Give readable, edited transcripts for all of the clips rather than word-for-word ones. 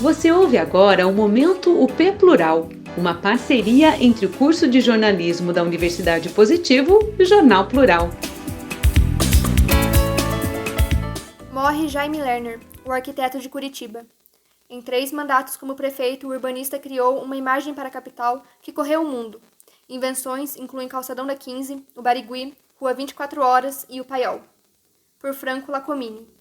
Você ouve agora o Momento UP Plural, uma parceria entre o curso de jornalismo da Universidade Positivo e o Jornal Plural. Morre Jaime Lerner, o arquiteto de Curitiba. Em 3 mandatos como prefeito, o urbanista criou uma imagem para a capital que correu o mundo. Invenções incluem Calçadão da 15, o Barigui, Rua 24 Horas e o Paiol. Por Franco Lacomini.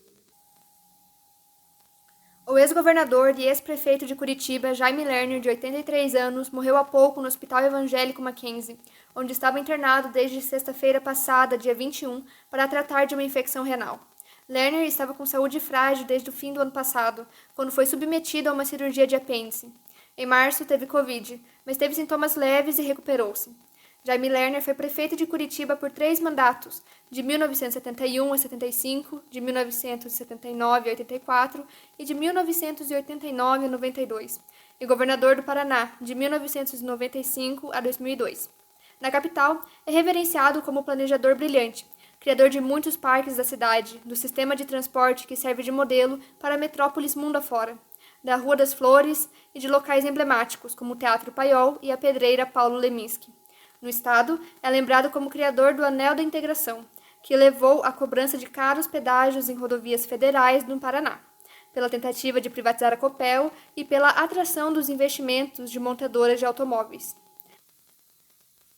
O ex-governador e ex-prefeito de Curitiba, Jaime Lerner, de 83 anos, morreu há pouco no Hospital Evangélico Mackenzie, onde estava internado desde sexta-feira passada, dia 21, para tratar de uma infecção renal. Lerner estava com saúde frágil desde o fim do ano passado, quando foi submetido a uma cirurgia de apêndice. Em março, teve Covid, mas teve sintomas leves e recuperou-se. Jaime Lerner foi prefeito de Curitiba por 3 mandatos, de 1971 a 75, de 1979 a 84 e de 1989 a 92, e governador do Paraná, de 1995 a 2002. Na capital, é reverenciado como planejador brilhante, criador de muitos parques da cidade, do sistema de transporte que serve de modelo para metrópoles mundo afora, da Rua das Flores e de locais emblemáticos como o Teatro Paiol e a Pedreira Paulo Leminski. No estado, é lembrado como criador do Anel da Integração, que levou à cobrança de caros pedágios em rodovias federais no Paraná, pela tentativa de privatizar a Copel e pela atração dos investimentos de montadoras de automóveis.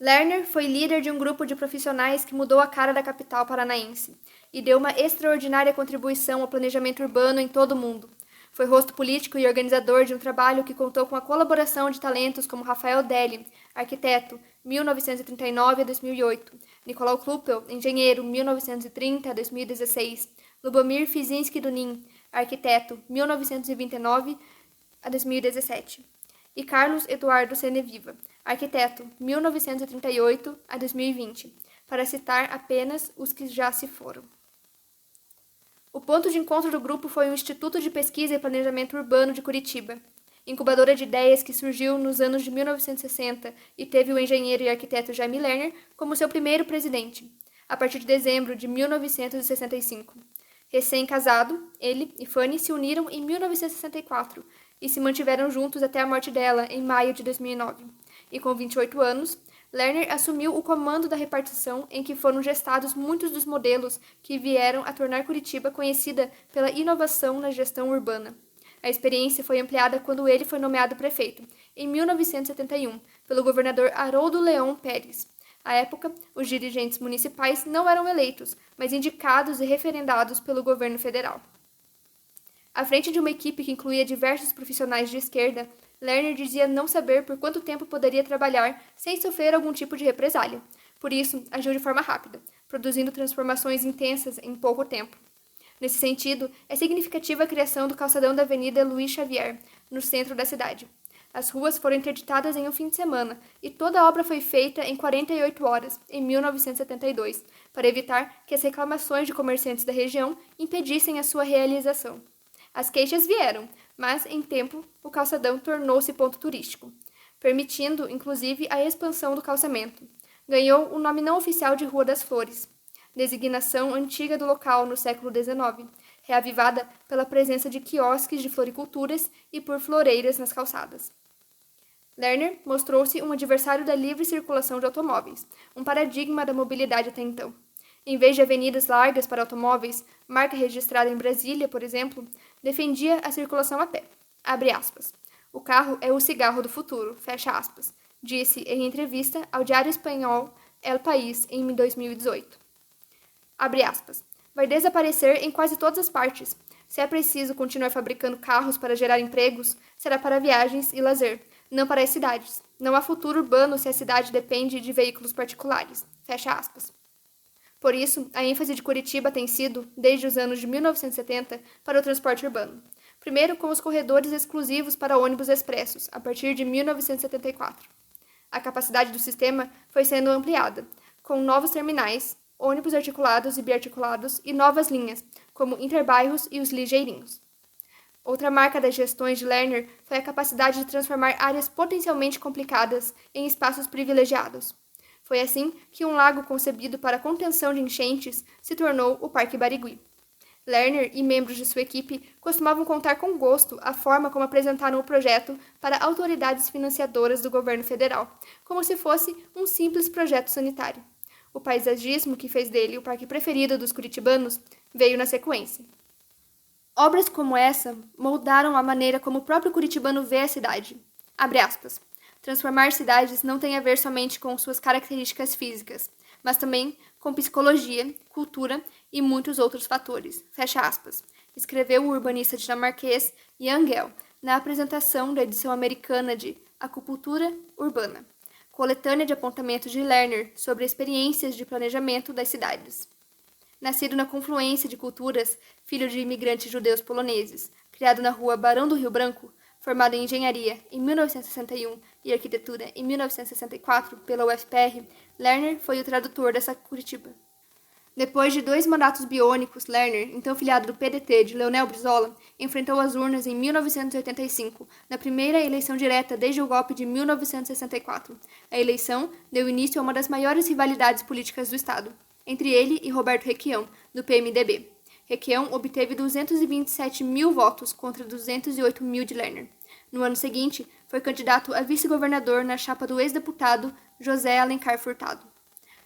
Lerner foi líder de um grupo de profissionais que mudou a cara da capital paranaense e deu uma extraordinária contribuição ao planejamento urbano em todo o mundo. Foi rosto político e organizador de um trabalho que contou com a colaboração de talentos como Rafael Deli, arquiteto, 1939 a 2008, Nicolau Kluppel, engenheiro, 1930 a 2016, Lubomir Fizinski Dunin, arquiteto, 1929 a 2017, e Carlos Eduardo Seneviva, arquiteto, 1938 a 2020, para citar apenas os que já se foram. O ponto de encontro do grupo foi o Instituto de Pesquisa e Planejamento Urbano de Curitiba, incubadora de ideias que surgiu nos anos de 1960 e teve o engenheiro e arquiteto Jaime Lerner como seu primeiro presidente, a partir de dezembro de 1965. Recém-casado, ele e Fanny se uniram em 1964 e se mantiveram juntos até a morte dela, em maio de 2009. E com 28 anos, Lerner assumiu o comando da repartição em que foram gestados muitos dos modelos que vieram a tornar Curitiba conhecida pela inovação na gestão urbana. A experiência foi ampliada quando ele foi nomeado prefeito, em 1971, pelo governador Haroldo Leão Pérez. À época, os dirigentes municipais não eram eleitos, mas indicados e referendados pelo governo federal. À frente de uma equipe que incluía diversos profissionais de esquerda, Lerner dizia não saber por quanto tempo poderia trabalhar sem sofrer algum tipo de represália. Por isso, agiu de forma rápida, produzindo transformações intensas em pouco tempo. Nesse sentido, é significativa a criação do calçadão da Avenida Luiz Xavier, no centro da cidade. As ruas foram interditadas em um fim de semana e toda a obra foi feita em 48 horas, em 1972, para evitar que as reclamações de comerciantes da região impedissem a sua realização. As queixas vieram, mas, em tempo, o calçadão tornou-se ponto turístico, permitindo, inclusive, a expansão do calçamento. Ganhou o nome não oficial de Rua das Flores, designação antiga do local no século XIX, reavivada pela presença de quiosques de floriculturas e por floreiras nas calçadas. Lerner mostrou-se um adversário da livre circulação de automóveis, um paradigma da mobilidade até então. Em vez de avenidas largas para automóveis, marca registrada em Brasília, por exemplo, defendia a circulação a pé. Abre aspas. O carro é o cigarro do futuro, fecha aspas, disse em entrevista ao diário espanhol El País em 2018. Abre aspas. Vai desaparecer em quase todas as partes. Se é preciso continuar fabricando carros para gerar empregos, será para viagens e lazer, não para as cidades. Não há futuro urbano se a cidade depende de veículos particulares, fecha aspas. Por isso, a ênfase de Curitiba tem sido, desde os anos de 1970, para o transporte urbano. Primeiro, com os corredores exclusivos para ônibus expressos, a partir de 1974. A capacidade do sistema foi sendo ampliada, com novos terminais, ônibus articulados e biarticulados e novas linhas, como Interbairros e os Ligeirinhos. Outra marca das gestões de Lerner foi a capacidade de transformar áreas potencialmente complicadas em espaços privilegiados. Foi assim que um lago concebido para contenção de enchentes se tornou o Parque Barigui. Lerner e membros de sua equipe costumavam contar com gosto a forma como apresentaram o projeto para autoridades financiadoras do governo federal, como se fosse um simples projeto sanitário. O paisagismo que fez dele o parque preferido dos curitibanos veio na sequência. Obras como essa moldaram a maneira como o próprio curitibano vê a cidade. Abre aspas. Transformar cidades não tem a ver somente com suas características físicas, mas também com psicologia, cultura e muitos outros fatores. Fecha aspas. Escreveu o urbanista dinamarquês Jan Gehl na apresentação da edição americana de Acupuntura Urbana, coletânea de apontamentos de Lerner sobre experiências de planejamento das cidades. Nascido na confluência de culturas, filho de imigrantes judeus poloneses, criado na rua Barão do Rio Branco, formado em engenharia em 1961 e arquitetura em 1964 pela UFPR, Lerner foi o tradutor dessa Curitiba. Depois de 2 mandatos biônicos, Lerner, então filiado do PDT de Leonel Brizola, enfrentou as urnas em 1985, na primeira eleição direta desde o golpe de 1964. A eleição deu início a uma das maiores rivalidades políticas do Estado, entre ele e Roberto Requião, do PMDB. Requião obteve 227 mil votos contra 208 mil de Lerner. No ano seguinte, foi candidato a vice-governador na chapa do ex-deputado José Alencar Furtado.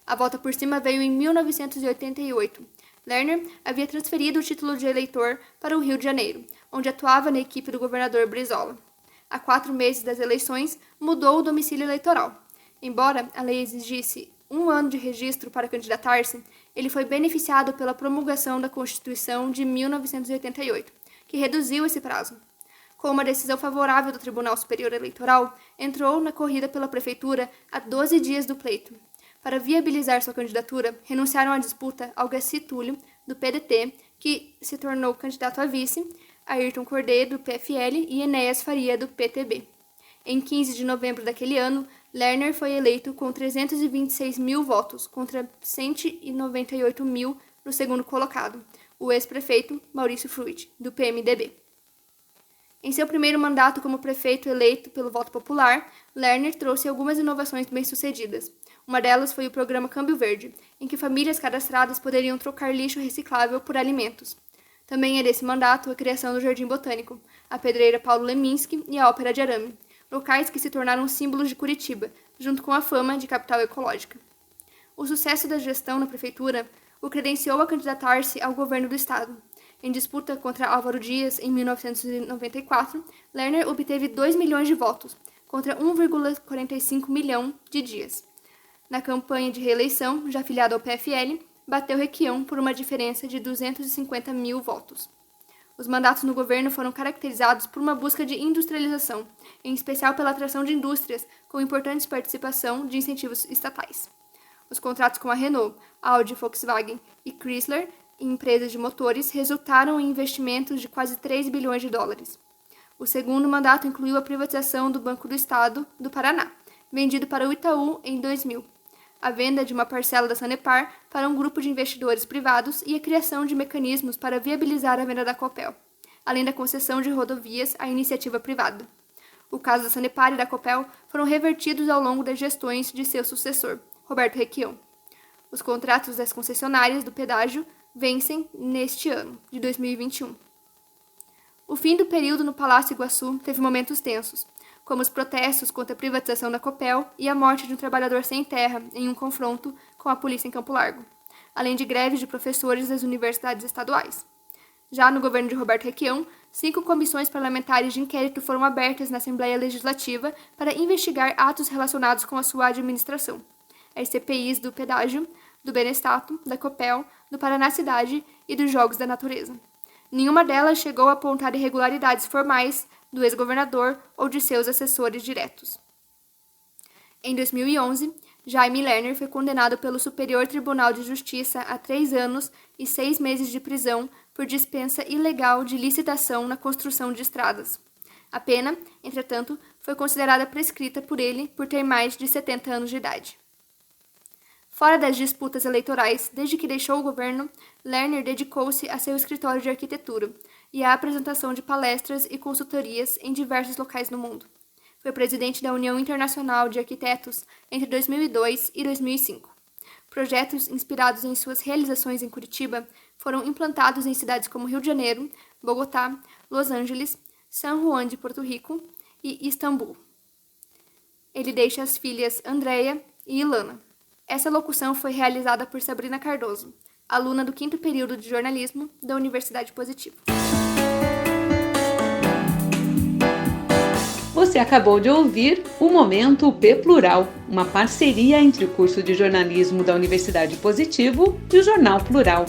A volta por cima veio em 1988. Lerner havia transferido o título de eleitor para o Rio de Janeiro, onde atuava na equipe do governador Brizola. Há 4 meses das eleições, mudou o domicílio eleitoral. Embora a lei exigisse 1 ano de registro para candidatar-se, ele foi beneficiado pela promulgação da Constituição de 1988, que reduziu esse prazo. Com uma decisão favorável do Tribunal Superior Eleitoral, entrou na corrida pela prefeitura a 12 dias do pleito. Para viabilizar sua candidatura, renunciaram à disputa Algaci Túlio, do PDT, que se tornou candidato a vice, Ayrton Cordeiro, do PFL, e Enéas Faria, do PTB. Em 15 de novembro daquele ano, Lerner foi eleito com 326 mil votos, contra 198 mil no segundo colocado, o ex-prefeito Maurício Fruit, do PMDB. Em seu primeiro mandato como prefeito eleito pelo voto popular, Lerner trouxe algumas inovações bem-sucedidas. Uma delas foi o programa Câmbio Verde, em que famílias cadastradas poderiam trocar lixo reciclável por alimentos. Também é desse mandato a criação do Jardim Botânico, a Pedreira Paulo Leminski e a Ópera de Arame, locais que se tornaram símbolos de Curitiba, junto com a fama de capital ecológica. O sucesso da gestão na prefeitura o credenciou a candidatar-se ao governo do estado. Em disputa contra Álvaro Dias, em 1994, Lerner obteve 2 milhões de votos, contra 1,45 milhão de Dias. Na campanha de reeleição, já filiado ao PFL, bateu Requião por uma diferença de 250 mil votos. Os mandatos no governo foram caracterizados por uma busca de industrialização, em especial pela atração de indústrias, com importante participação de incentivos estatais. Os contratos com a Renault, Audi, Volkswagen e Chrysler em empresas de motores resultaram em investimentos de quase 3 bilhões de dólares. O segundo mandato incluiu a privatização do Banco do Estado do Paraná, vendido para o Itaú em 2000, a venda de uma parcela da Sanepar para um grupo de investidores privados e a criação de mecanismos para viabilizar a venda da Copel, além da concessão de rodovias à iniciativa privada. O caso da Sanepar e da Copel foram revertidos ao longo das gestões de seu sucessor, Roberto Requião. Os contratos das concessionárias do pedágio vencem neste ano, de 2021. O fim do período no Palácio Iguaçu teve momentos tensos, como os protestos contra a privatização da Copel e a morte de um trabalhador sem terra em um confronto com a polícia em Campo Largo, além de greves de professores das universidades estaduais. Já no governo de Roberto Requião, 5 comissões parlamentares de inquérito foram abertas na Assembleia Legislativa para investigar atos relacionados com a sua administração. As CPIs do pedágio, do Benestato, da Copel, do Paraná Cidade e dos Jogos da Natureza. Nenhuma delas chegou a apontar irregularidades formais do ex-governador ou de seus assessores diretos. Em 2011, Jaime Lerner foi condenado pelo Superior Tribunal de Justiça a 3 anos e 6 meses de prisão por dispensa ilegal de licitação na construção de estradas. A pena, entretanto, foi considerada prescrita por ele por ter mais de 70 anos de idade. Fora das disputas eleitorais, desde que deixou o governo, Lerner dedicou-se a seu escritório de arquitetura e à apresentação de palestras e consultorias em diversos locais no mundo. Foi presidente da União Internacional de Arquitetos entre 2002 e 2005. Projetos inspirados em suas realizações em Curitiba foram implantados em cidades como Rio de Janeiro, Bogotá, Los Angeles, San Juan de Porto Rico e Istambul. Ele deixa as filhas Andréia e Ilana. Essa locução foi realizada por Sabrina Cardoso, aluna do 5º período de jornalismo da Universidade Positivo. Você acabou de ouvir o Momento P Plural, uma parceria entre o curso de jornalismo da Universidade Positivo e o Jornal Plural.